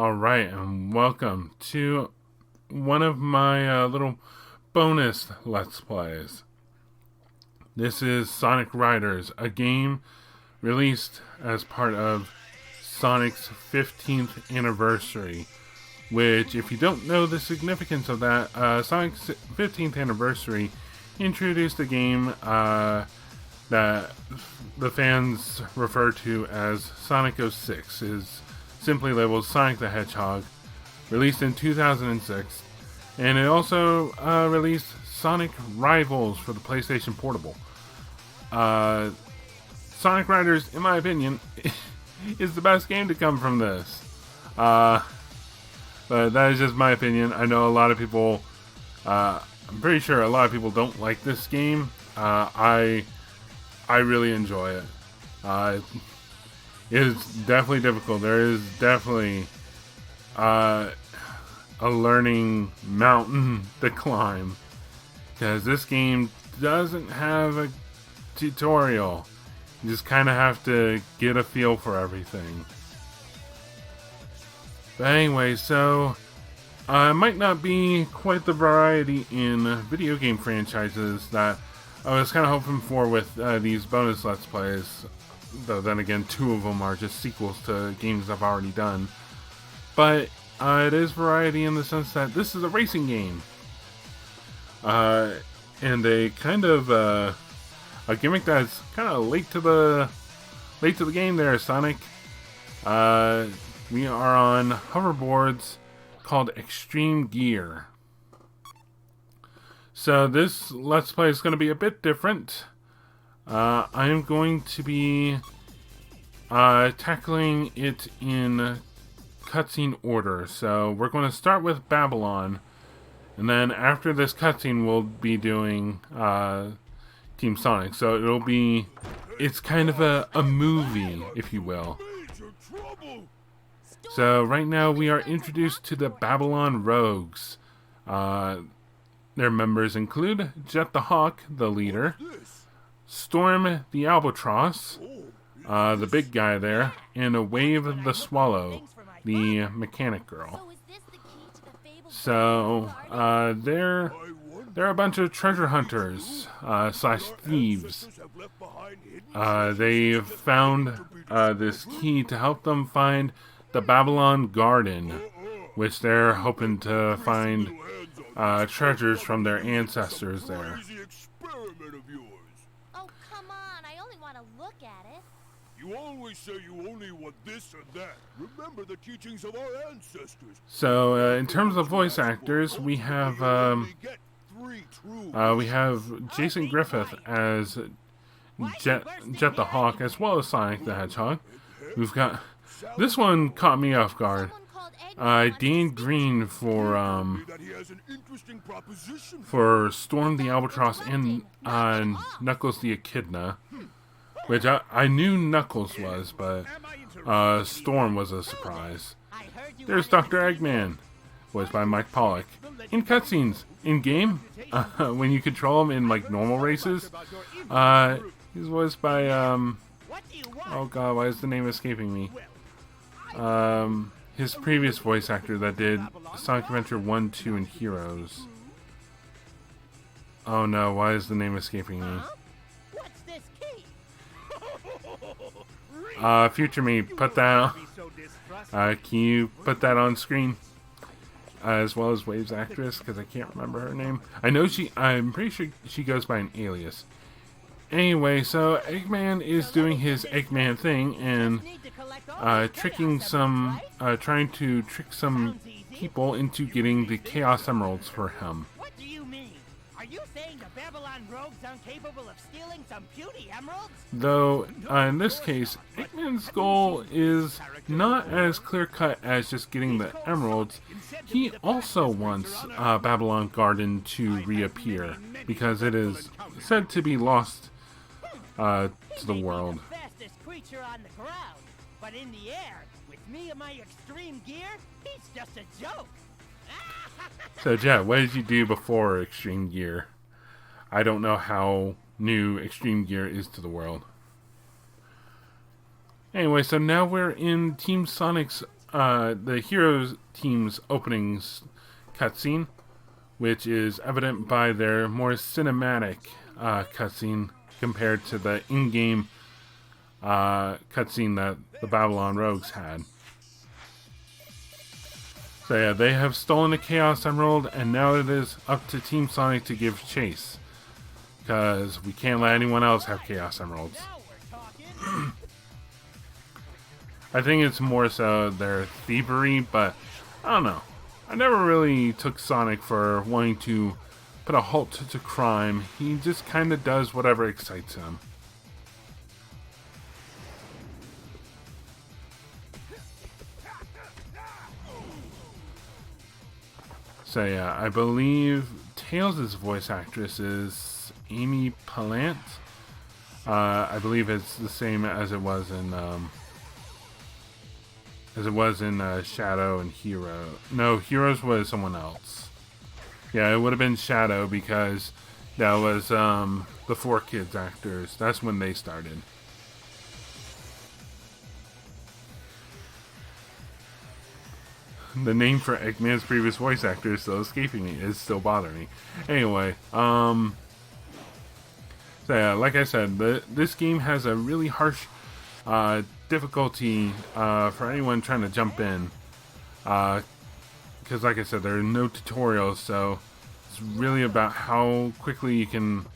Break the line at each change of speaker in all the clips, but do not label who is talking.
Alright, and welcome to one of my little bonus Let's Plays. This is Sonic Riders, a game released as part of Sonic's 15th anniversary. Which, if you don't know the significance of that, Sonic's 15th anniversary introduced a game that the fans refer to as Sonic 06. Is simply labeled Sonic the Hedgehog, released in 2006, and it also released Sonic Rivals for the PlayStation Portable. Sonic Riders, in my opinion, is the best game to come from this. But that is just my opinion. I know a lot of people, I'm pretty sure a lot of people don't like this game. I really enjoy it. It is definitely difficult. There is definitely a learning mountain to climb, because this game doesn't have a tutorial. You just kind of have to get a feel for everything. But anyway, so it might not be quite the variety in video game franchises that I was kind of hoping for with these bonus Let's Plays. Though then again, two of them are just sequels to games I've already done. But it is variety in the sense that this is a racing game. And a kind of a gimmick that's kind of late to the game there, Sonic. We are on hoverboards called Extreme Gear. So this Let's Play is going to be a bit different. I am going to be tackling it in cutscene order. So we're going to start with Babylon, and then after this cutscene we'll be doing Team Sonic. So it's kind of a movie, if you will. So right now we are introduced to the Babylon Rogues. Their members include Jet the Hawk, the leader, Storm the Albatross, the big guy there, and Wave the Swallow, the mechanic girl. So, they're a bunch of treasure hunters, slash thieves. They've found this key to help them find the Babylon Garden, which they're hoping to find treasures from their ancestors there.
You always say you only want this and that. Remember the teachings of our ancestors.
So, in terms of voice actors, we have Jason Griffith as Jet the Hawk, as well as Sonic the Hedgehog. We've got, this one caught me off guard. Dan Green for Storm the Albatross and Knuckles the Echidna. Which I knew Knuckles was, but Storm was a surprise. There's Dr. Eggman, voiced by Mike Pollock. In cutscenes, in-game, when you control him in like normal races, he's voiced by, oh god, why is the name escaping me? His previous voice actor that did Sonic Adventure 1, 2, and Heroes. Oh no, why is the name escaping me? Future me, put that on. Can you put that on screen? As well as Wave's actress, because I can't remember her name. I'm pretty sure she goes by an alias. Anyway, so Eggman is doing his Eggman thing and trying to trick some people into getting the Chaos Emeralds for him.
What do you mean? Are you saying the Babylon rogues aren't capable of stealing some beauty emeralds?
Though, in this case, Eggman's goal is not as clear-cut as just getting the emeralds. He also wants Babylon Garden to reappear, because it is said to be lost to the world.
The fastest creature on the ground, but in the air, with me and my extreme gear, he's just a joke.
So, Jet, what did you do before Extreme Gear? I don't know how new Extreme Gear is to the world. Anyway, so now we're in Team Sonic's the Heroes team's openings cutscene, which is evident by their more cinematic cutscene compared to the in-game cutscene that the Babylon Rogues had. So yeah, they have stolen the Chaos Emerald, and now it is up to Team Sonic to give chase. Because we can't let anyone else have Chaos Emeralds. I think it's more so their thievery, but I don't know. I never really took Sonic for wanting to put a halt to crime. He just kind of does whatever excites him. So yeah, I believe Tails' voice actress is Amy Pallant. I believe it's the same as it was in Shadow and Hero. No, Heroes was someone else. Yeah, it would have been Shadow because that was the 4Kids actors. That's when they started. The name for Eggman's previous voice actor is still escaping me. It's still bothering me. Anyway, so yeah, like I said, this game has a really harsh difficulty for anyone trying to jump in. Because like I said, there are no tutorials, so it's really about how quickly you can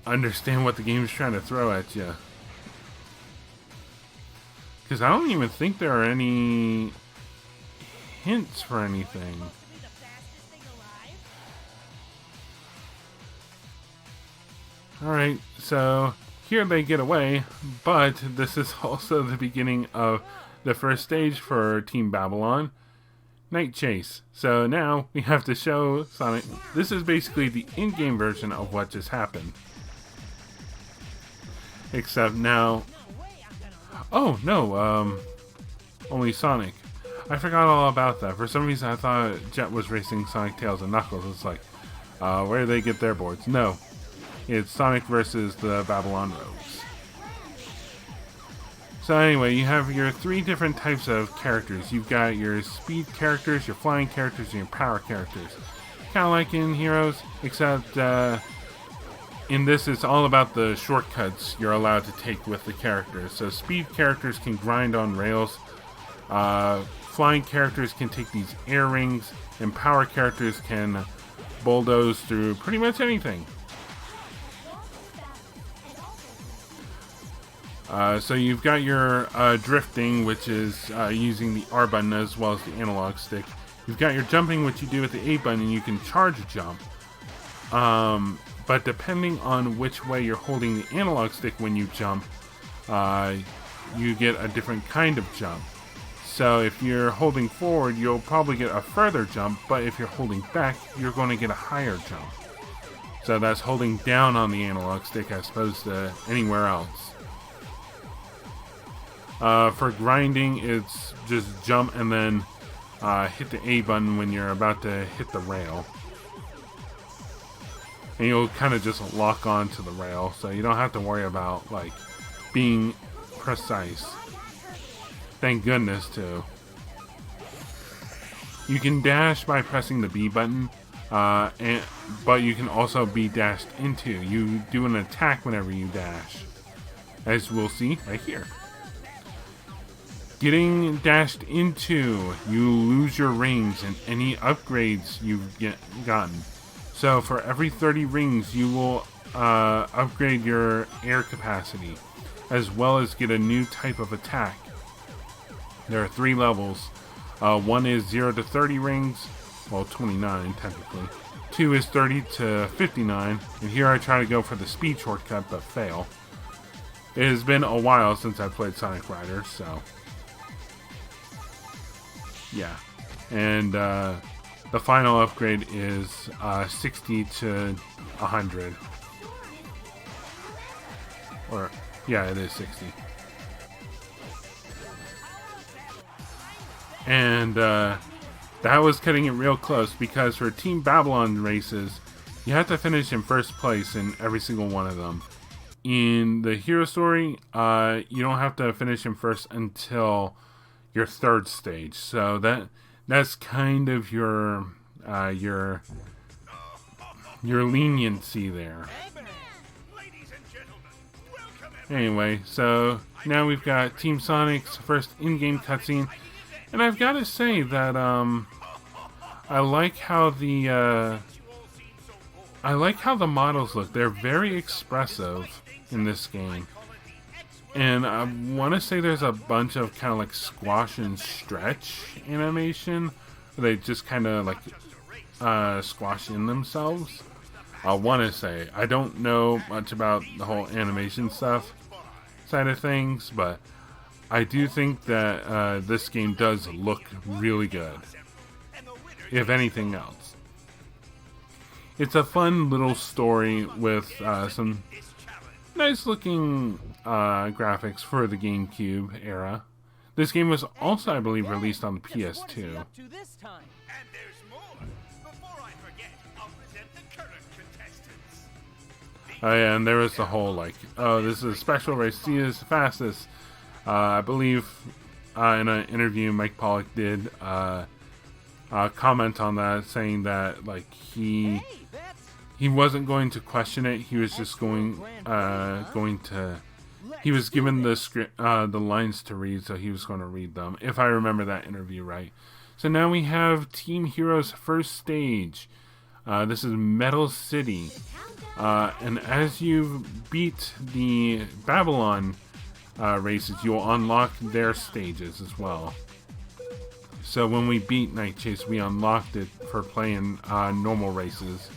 understand what the game is trying to throw at you. Because I don't even think there are any hints for anything. Alright, so here they get away, but this is also the beginning of the first stage for Team Babylon, Night Chase. So now we have to show Sonic. This is basically the in-game version of what just happened. Except now... Oh, no, only Sonic. I forgot all about that. For some reason I thought Jet was racing Sonic, Tails, and Knuckles. It's like, where do they get their boards? No. It's Sonic versus the Babylon Rogues. So anyway, you have your 3 different types of characters. You've got your speed characters, your flying characters, and your power characters. Kind of like in Heroes, except in this it's all about the shortcuts you're allowed to take with the characters. So speed characters can grind on rails. Flying characters can take these air rings, and power characters can bulldoze through pretty much anything. So you've got your drifting, which is using the R button as well as the analog stick. You've got your jumping, which you do with the A button, and you can charge jump. But depending on which way you're holding the analog stick when you jump, you get a different kind of jump. So if you're holding forward, you'll probably get a further jump, but if you're holding back, you're going to get a higher jump. So that's holding down on the analog stick as opposed to anywhere else. For grinding, it's just jump and then hit the A button when you're about to hit the rail. And you'll kind of just lock on to the rail, so you don't have to worry about like being precise. Thank goodness, too. You can dash by pressing the B button, but you can also be dashed into. You do an attack whenever you dash, as we'll see right here. Getting dashed into, you lose your rings and any upgrades you've gotten. So for every 30 rings, you will upgrade your air capacity, as well as get a new type of attack. There are 3 levels. One is 0 to 30 rings, well 29 technically. 2 is 30 to 59, and here I try to go for the speed shortcut but fail. It has been a while since I played Sonic Riders, so yeah. And the final upgrade is 60 to 100. Or, yeah, it is 60. And that was cutting it real close, because for Team Babylon races, you have to finish in first place in every single one of them. In the Hero Story, you don't have to finish in first until your third stage. So that's kind of your leniency there. Anyway, so now we've got Team Sonic's first in-game cutscene, and I've got to say that I like how the models look. They're very expressive in this game, and I want to say there's a bunch of kind of like squash and stretch animation. Where they just kind of like squash in themselves. I want to say I don't know much about the whole animation stuff side of things, but I do think that this game does look really good, if anything else. It's a fun little story with some nice looking graphics for the GameCube era. This game was also, I believe, released on the PS2. Oh yeah, and there was the whole like, oh, this is a special race. See, is the fastest. I believe in an interview Mike Pollock did comment on that, saying that like he wasn't going to question it. He was just going to. He was given the script, the lines to read, so he was going to read them. If I remember that interview right. So now we have Team Hero's first stage. This is Metal City. And as you beat the Babylon races, you'll unlock their stages as well. So when we beat Night Chase, we unlocked it for playing normal races.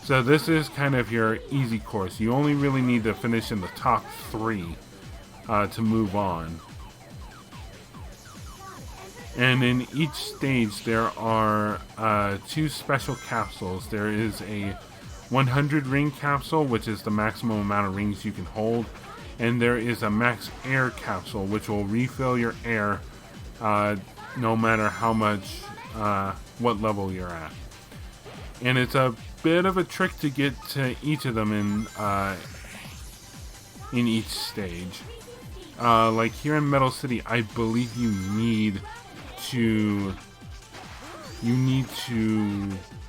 So this is kind of your easy course. You only really need to finish in the top 3 to move on. And in each stage there are 2 special capsules. There is a 100 ring capsule, which is the maximum amount of rings you can hold, and there is a max air capsule, which will refill your air no matter how much, what level you're at. And it's a bit of a trick to get to each of them in each stage. Like here in Metal City, I believe you need to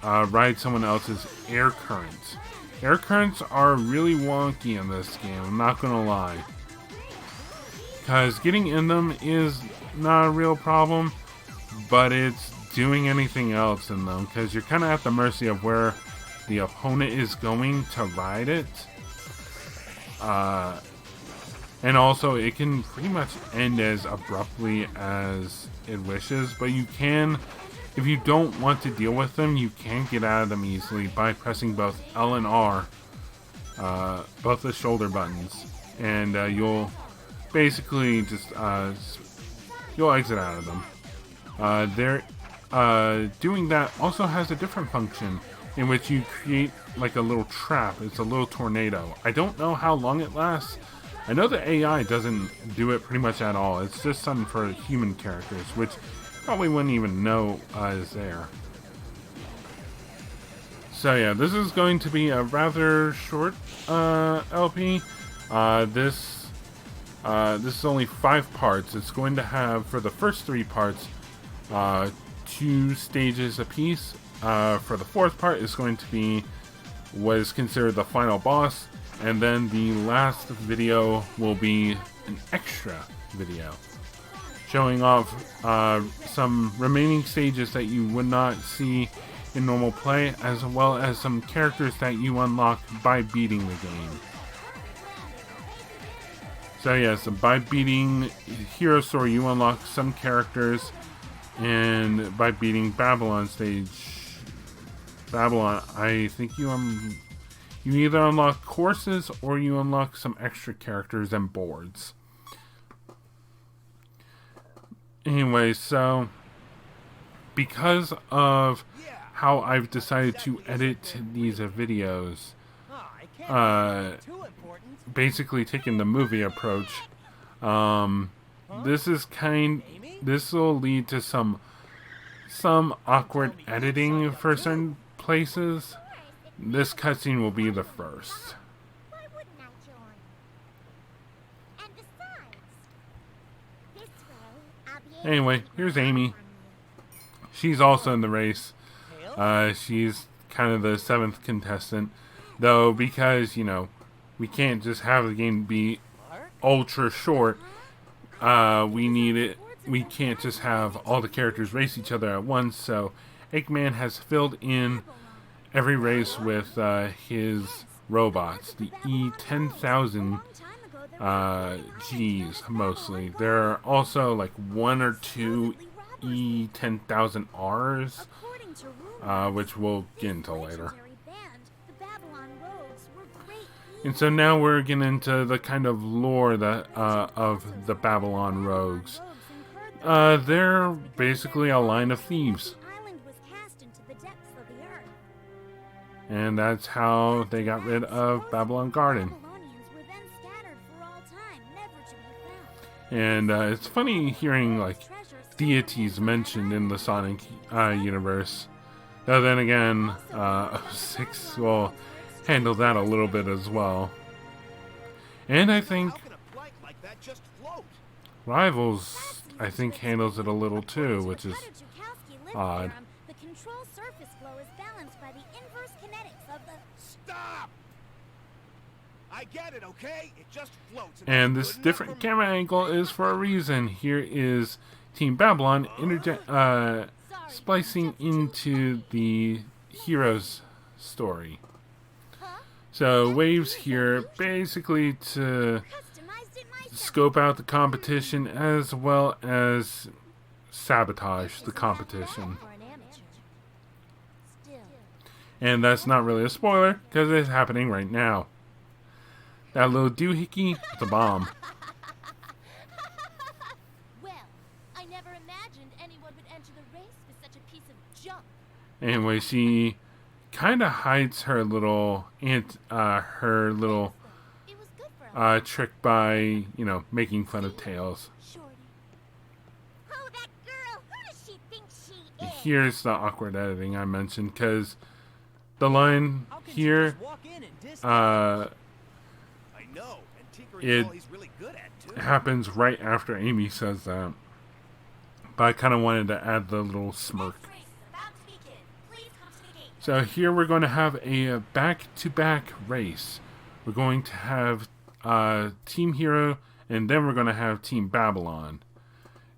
ride someone else's air currents. Air currents are really wonky in this game, I'm not gonna lie. Because getting in them is not a real problem, but it's doing anything else in them, because you're kind of at the mercy of where the opponent is going to ride it. And also, it can pretty much end as abruptly as it wishes, but you can, if you don't want to deal with them, you can get out of them easily by pressing both L and R, both the shoulder buttons, and you'll basically just you'll exit out of them. Doing that also has a different function in which you create like a little trap. It's a little tornado. I don't know how long it lasts. I know the AI doesn't do it pretty much at all. It's just something for human characters, which probably wouldn't even know is there. So yeah, this is going to be a rather short LP. This is only 5 parts. It's going to have, for the first 3 parts, 2 stages apiece. For the 4th part is going to be what is considered the final boss, and then the last video will be an extra video showing off some remaining stages that you would not see in normal play, as well as some characters that you unlock by beating the game. So yes, by beating Hero Story you unlock some characters, and by beating Babylon stage, I think you either unlock courses or you unlock some extra characters and boards. Anyway, so because of how I've decided to edit these videos, basically taking the movie approach, this will lead to some awkward editing for certain places. This cutscene will be the first. Anyway, here's Amy. She's also in the race. She's kind of the 7th contestant. Though, because, we can't just have the game be ultra short, we need it. We can't just have all the characters race each other at once, so Eggman has filled in every race with his robots, the E10,000 Gs mostly. There are also like 1 or 2 E10,000 Rs, which we'll get into later. And so now we're getting into the kind of lore that of the Babylon Rogues. They're basically a line of thieves. And that's how they got rid of Babylon Garden. And it's funny hearing like deities mentioned in the Sonic universe. Though then again, 06 will handle that a little bit as well. And I think Rivals, I think, handles it a little too, which is odd.
The control surface flow is balanced by the inverse kinetics of the...
Stop! I get it, okay? It just floats.
And this different camera angle is for a reason. Here is Team Babylon splicing into the hero's story. So Wave's here basically to scope out the competition as well as sabotage the competition. And that's not really a spoiler because it's happening right now. That little doohickey, it's a bomb.
Well, I never imagined anyone would enter the race with such a piece of junk.
Anyway, she kind of hides her little trick by, making fun of Tails.
Oh, that girl! Who does she think she is?
Here's the awkward editing I mentioned, because the line here, it happens right after Amy says that. But I kind of wanted to add the little smirk. So here we're going to have a back-to-back race. We're going to have Team Hero, and then we're going to have Team Babylon,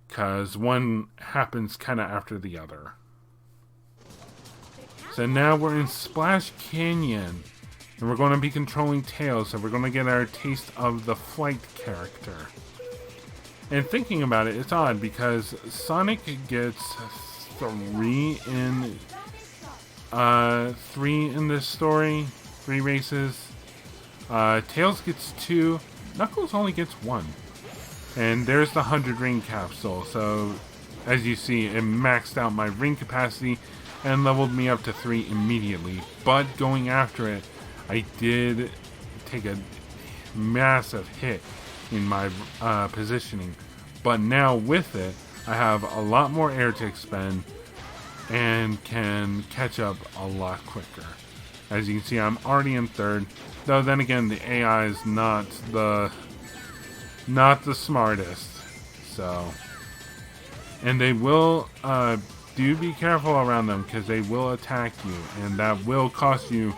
because one happens kind of after the other. So now we're in Splash Canyon, and we're going to be controlling Tails, so we're going to get our taste of the flight character. And thinking about it, it's odd, because Sonic gets 3 in this story, 3 races. Tails gets 2, Knuckles only gets 1. And there's the 100 ring capsule, so as you see, it maxed out my ring capacity and leveled me up to 3 immediately. But going after it, I did take a massive hit in my positioning. But now with it, I have a lot more air to expend and can catch up a lot quicker. As you can see, I'm already in 3rd. Though then again, the AI is not the smartest. So, and they will do be careful around them, because they will attack you, and that will cost you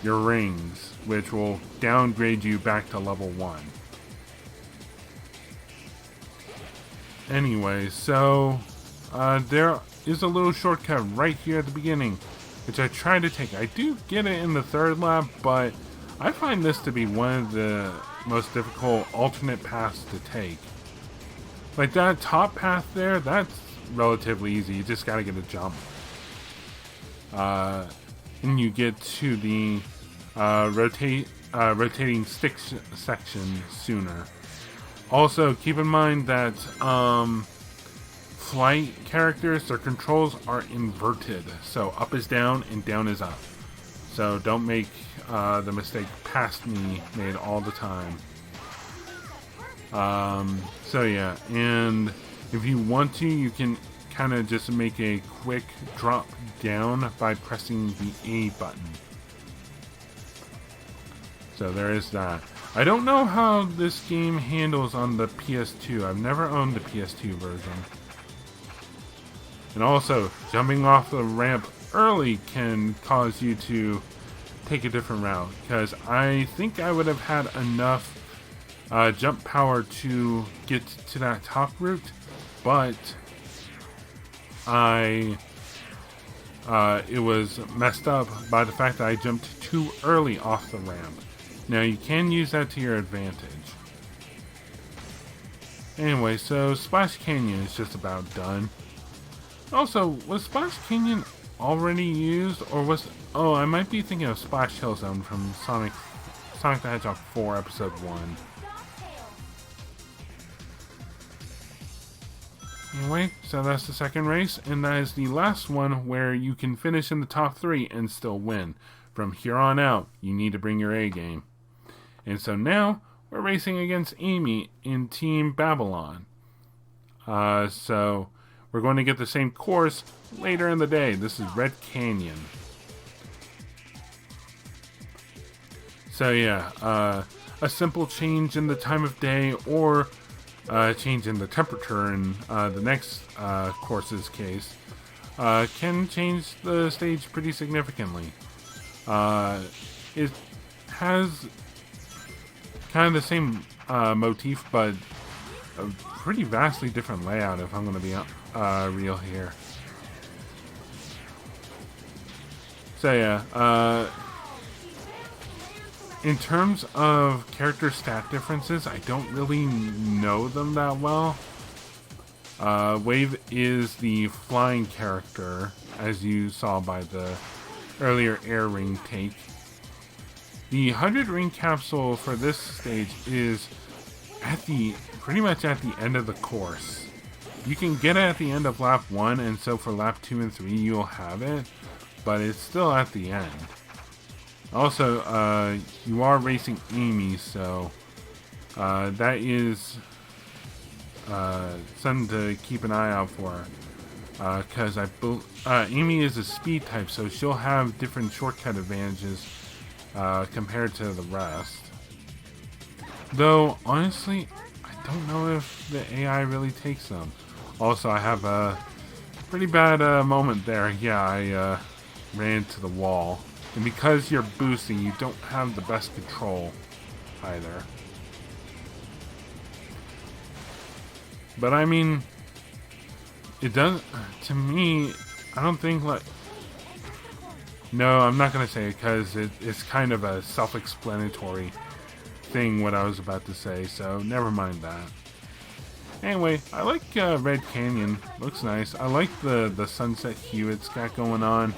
your rings, which will downgrade you back to level 1. Anyway, so there is a little shortcut right here at the beginning, which I tried to take. I do get it in the 3rd lap, but I find this to be one of the most difficult alternate paths to take. Like that top path there, that's relatively easy. You just gotta get a jump. And you get to the rotating stick section sooner. Also, keep in mind that flight characters, their controls are inverted. So up is down and down is up. So don't make the mistake past me made all the time. So yeah, and if you want to, you can kind of just make a quick drop down by pressing the A button. So there is that. I don't know how this game handles on the PS2. I've never owned the PS2 version. And also, jumping off the ramp early can cause you to take a different route, because I think I would have had enough jump power to get to that top route, but it was messed up by the fact that I jumped too early off the ramp. Now you can use that to your advantage. Anyway, so Splash Canyon is just about done. Also, was Splash Canyon already used, or was... Oh, I might be thinking of Splash Hill Zone from Sonic the Hedgehog 4 Episode 1. Anyway, so that's the second race, and that is the last one where you can finish in the top 3 and still win. From here on out, you need to bring your A game. And so now, we're racing against Amy in Team Babylon. So, we're going to get the same course later in the day. This is Red Canyon. So yeah, a simple change in the time of day, or change in the temperature in the next course's case, can change the stage pretty significantly. It has kind of the same motif, but a pretty vastly different layout, if I'm going to be real here. So yeah, in terms of character stat differences, I don't really know them that well. Wave is the flying character, as you saw by the earlier air ring take. The 100 ring capsule for this stage is pretty much at the end of the course. You can get it at the end of lap 1, and so for lap 2 and 3 you'll have it, but it's still at the end. Also, you are racing Amy, so that is something to keep an eye out for. Because Amy is a speed type, so she'll have different shortcut advantages compared to the rest. Though, honestly, I don't know if the AI really takes them. Also, I have a pretty bad moment there. Yeah, I ran into the wall. And because you're boosting, you don't have the best control either. But I mean, it does, to me, I don't think like... No, I'm not going to say it because it's kind of a self-explanatory thing what I was about to say, so never mind that. Anyway, I like Red Canyon. Looks nice. I like the sunset hue it's got going on.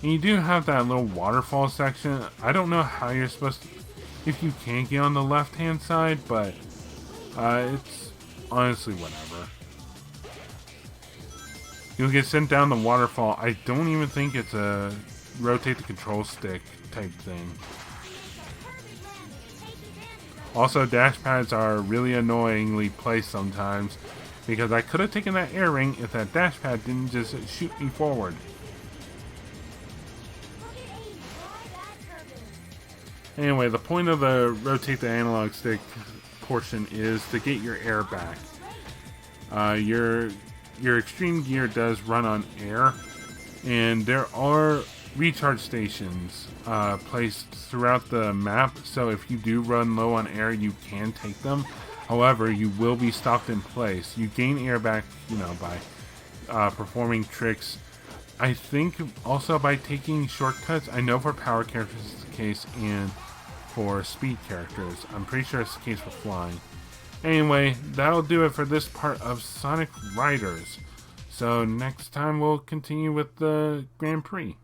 And you do have that little waterfall section. I don't know how you're supposed to... If you can get on the left-hand side, but it's honestly whatever. You'll get sent down the waterfall. I don't even think it's a rotate the control stick type thing. Also, dash pads are really annoyingly placed sometimes, because I could have taken that air ring if that dash pad didn't just shoot me forward. Anyway, the point of the rotate the analog stick portion is to get your air back. Your extreme gear does run on air, and there are recharge stations placed throughout the map, so if you do run low on air, you can take them. However, you will be stopped in place. You gain air back, by performing tricks. I think also by taking shortcuts. I know for power characters it's the case, and for speed characters, I'm pretty sure it's the case for flying. Anyway, that'll do it for this part of Sonic Riders. So next time we'll continue with the Grand Prix.